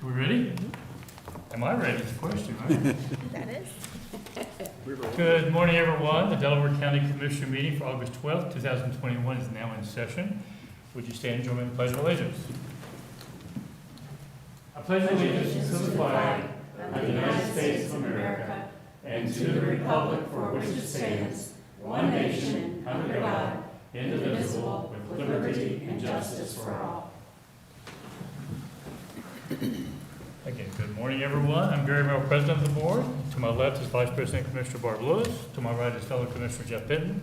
We ready? Am I ready? Is the question, right? That is. Good morning, everyone. The Delaware County Commissioner meeting for August 12th, 2021 is now in session. Would you stand and join me in the Pledge of Allegiance? I pledge allegiance to the flag of the United States of America and to the republic for which it stands, one nation, under God, indivisible, with liberty and justice for all. Again, good morning, everyone. I'm Gary Merrill, President of the Board. To my left is Vice President Commissioner Barb Lewis. To my right is fellow Commissioner Jeff Benton.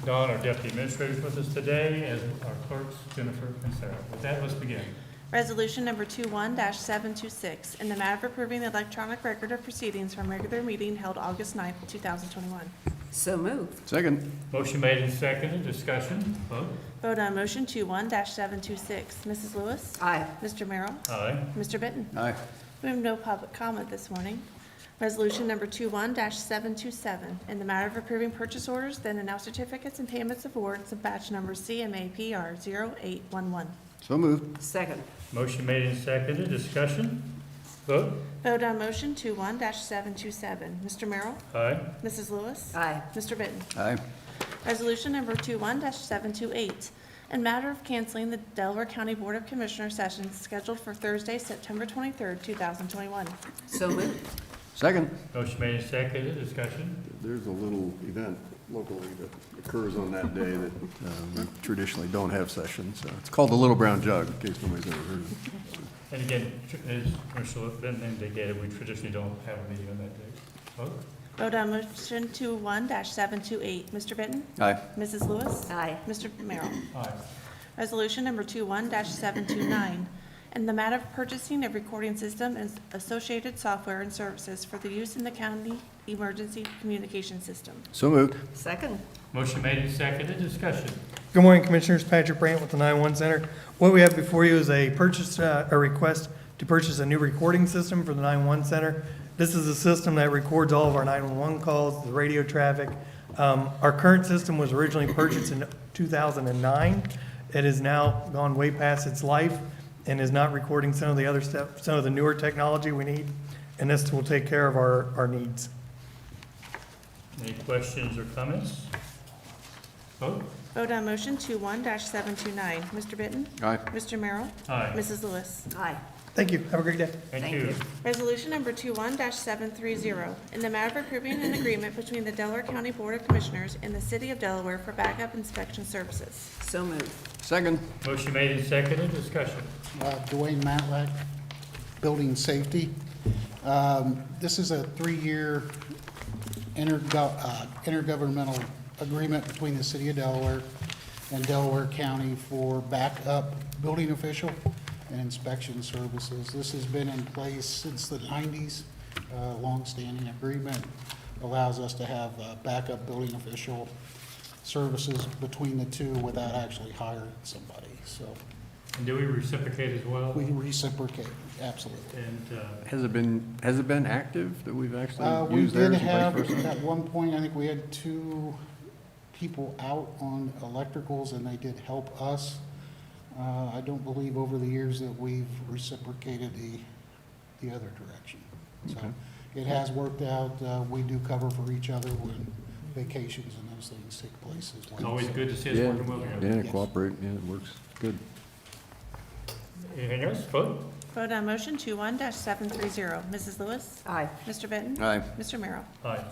Don, our Deputy Administrator, is with us today, as our clerks, Jennifer and Sarah. With that, let's begin. Resolution number 21-726, in the matter of approving the electronic record of proceedings from regular meeting held August 9th, 2021. So moved. Second. Motion made and seconded. Discussion. Vote. Vote on motion 21-726. Mrs. Lewis? Aye. Mr. Merrill? Aye. Mr. Benton? Aye. We have no public comment this morning. Resolution number 21-727, in the matter of approving purchase orders, then and now certificates and payments of awards of batch number CMAPR 0811. So moved. Second. Motion made and seconded. Discussion. Vote. Vote on motion 21-727. Mr. Merrill? Aye. Mrs. Lewis? Aye. Mr. Benton? Aye. Resolution number 21-728, in matter of canceling the Delaware County Board of Commissioners sessions scheduled for Thursday, September 23rd, 2021. So moved. Second. Motion made and seconded. Discussion. There's a little event locally that occurs on that day that we traditionally don't have sessions. It's called the Little Brown Jug, in case nobody's ever heard of it. And again, as Commissioner Benton indicated, we traditionally don't have a meeting on that day. Vote. Vote on motion 21-728. Mr. Benton? Aye. Mrs. Lewis? Aye. Mr. Merrill? Aye. Resolution number 21-729, in the matter of purchasing a recording system and associated software and services for the use in the county emergency communication system. So moved. Second. Motion made and seconded. Discussion. Good morning, Commissioners. Patrick Brandt with the 911 Center. What we have before you is a request to purchase a new recording system for the 911 Center. This is a system that records all of our 911 calls, the radio traffic. Our current system was originally purchased in 2009. It has now gone way past its life and is not recording some of the other stuff, some of the newer technology we need, and this will take care of our needs. Any questions or comments? Vote. Vote on motion 21-729. Mr. Benton? Aye. Mr. Merrill? Aye. Mrs. Lewis? Aye. Thank you. Have a great day. Thank Thank you. you. Resolution number 21-730, in the matter of approving an agreement between the Delaware County Board of Commissioners and the City of Delaware for backup inspection services. So moved. Second. Motion made and seconded. Discussion. Dwayne Matlack, Building Safety. This is a 3-year intergovernmental agreement between the City of Delaware and Delaware County for backup building official and inspection services. This has been in place since the 90s. Long-standing agreement allows us to have backup building official services between the two without actually hiring somebody. So And do we reciprocate as well? we reciprocate, absolutely. And Has it been active that we've actually We used did theirs and have, vice versa? at one point, I think we had 2 people out on electricals, and they did help us. I don't believe over the years that we've reciprocated the other direction. So Okay. it has worked out. We do cover for each other when vacations and those things take place as well. it's always good to see us Yeah. working well together. Yeah, Yes. cooperate, yeah, it works good. Anything else? Vote. Vote on motion 21-730. Mrs. Lewis? Aye. Mr. Benton? Aye. Mr. Merrill? Aye.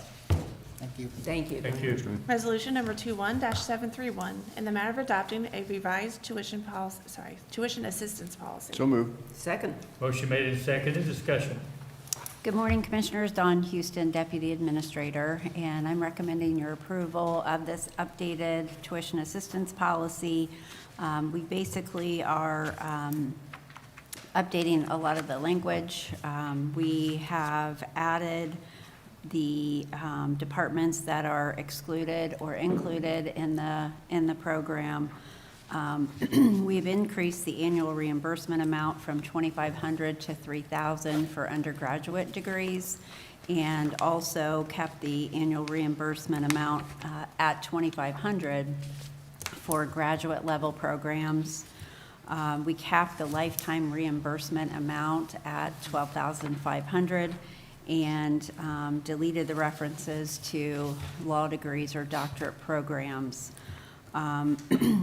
Thank you. Thank you. Thank you. Resolution number 21-731, in the matter of adopting a revised tuition assistance policy. So moved. Second. Motion made and seconded. Discussion. Good morning, Commissioners. Dawn Houston, Deputy Administrator, and I'm recommending your approval of this updated tuition assistance policy. We basically are updating a lot of the language. We have added the departments that are excluded or included in the program. We've increased the annual reimbursement amount from $2,500 to $3,000 for undergraduate degrees, and also kept the annual reimbursement amount at $2,500 for graduate level programs. We capped the lifetime reimbursement amount at $12,500 and deleted the references to law degrees or doctorate programs.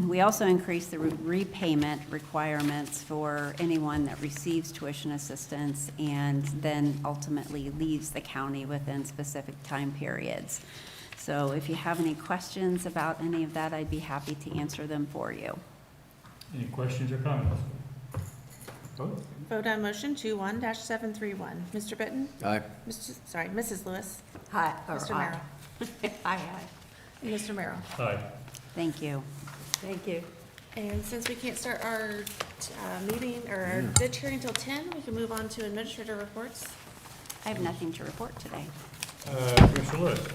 We also increased the repayment requirements for anyone that receives tuition assistance and then ultimately leaves the county within specific time periods. So if you have any questions about any of that, I'd be happy to answer them for you. Any questions or comments? Vote. Vote on motion 21-731. Mr. Benton? Aye. Mrs. Lewis? Hi, or Mr. aye. Merrill? Aye, And Mr. Merrill? Aye. Thank you. thank you. And since we can't start our meeting or our ditch hearing until 10, we can move on to administrator reports. I have nothing to report today. Commissioner Lewis.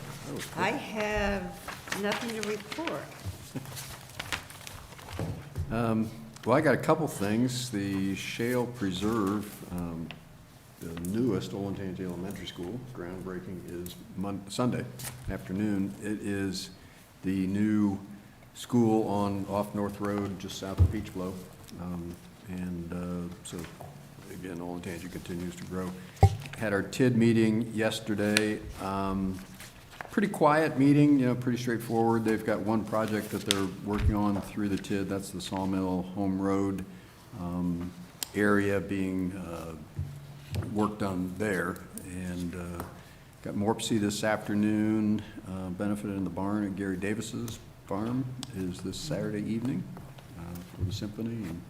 I have nothing to report. Well, I got a couple things. The Shale Preserve, the newest Olentangy Elementary School, groundbreaking is Sunday afternoon. It is the new school off North Road, just south of Peach Blow. So, again, Olentangy continues to grow. Had our TID meeting yesterday. Pretty quiet meeting, pretty straightforward. They've got one project that they're working on through the TID. That's the Sawmill Home Road area being worked on there. And got Morpsey this afternoon, benefited in the barn at Gary Davis's farm is this Saturday evening for the symphony. And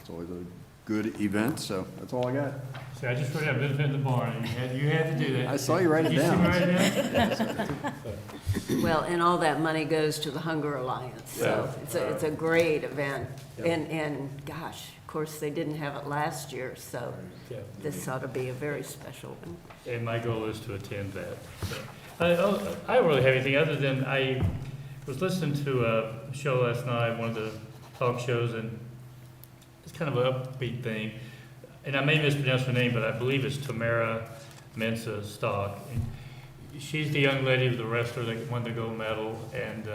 it's always a good event, so that's all I got. See, I just wrote down benefit in the barn. You had to do that. I saw you write it Did you see down. me write it down? Well, and all that money goes to the Hunger Alliance, so it's a great event. And gosh, of course, they didn't have it last year, so Yeah. this ought to be a very special one. And my goal is to attend that. So, I don't really have anything other than I was listening to a show last night, one of the talk shows, and it's kind of an upbeat thing. And I may mispronounce her name, but I believe it's Tamara Mensah Stock. And she's the young lady, the wrestler that won the gold medal. And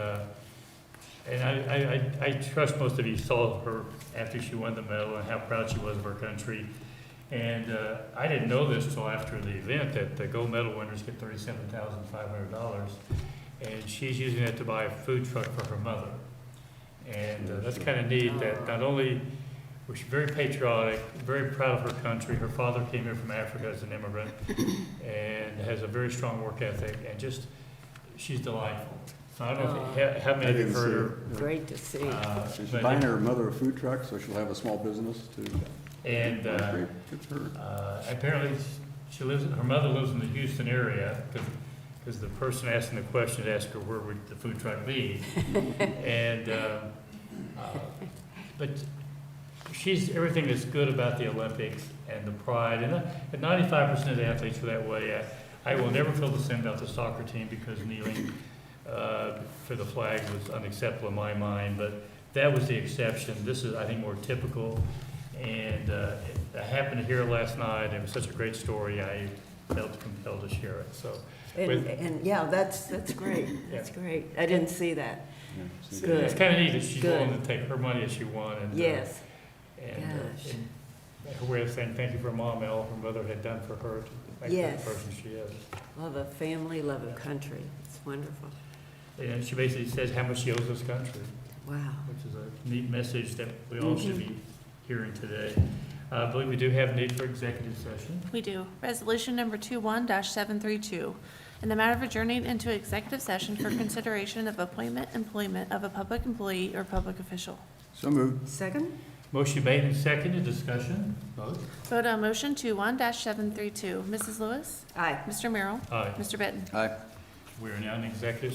I trust most of you saw her after she won the medal and how proud she was of her country. And I didn't know this till after the event, that the gold medal winners get $37,500. And she's using that to buy a food truck for her mother. And that's kind of neat that not only was she very patriotic, very proud of her country. Her father came here from Africa as an immigrant and has a very strong work ethic, and just, she's delightful. So I don't know how many of you have heard her. Great to see. She's but- buying her mother a food truck, so she'll have a small business too. And Great. Good for her. apparently, her mother lives in the Houston area, because the person asking the question asked her where would the food truck be. And, but she's everything that's good about the Olympics and the pride, and 95% of the athletes are that way. I will never feel the same about the soccer team because kneeling for the flag was unacceptable in my mind, but that was the exception. This is, I think, more typical, and I happened to hear it last night. It was such a great story. I felt compelled to share it. So, And yeah, that's great. That's great. I didn't see that. Yeah, Good. it's kind of neat that she's Good. willing to take her money as she won. And, Yes. and Gosh. her way of saying thank you for Mom, her mother had done for her to make her Yes. the person she is. Love of family, love of country. It's wonderful. And she basically says how much she owes this country, Wow. which is a neat message that we all should be hearing today. I believe we do have need for executive session. We do. Resolution number 21-732, in the matter of adjourning into executive session for consideration of appointment, employment of a public employee or public official. So moved. Second? Motion made and seconded, discussion, vote. Vote on motion 21-732. Mrs. Lewis? Aye. Mr. Merrill? Aye. Mr. Benton? Aye. We are now in executive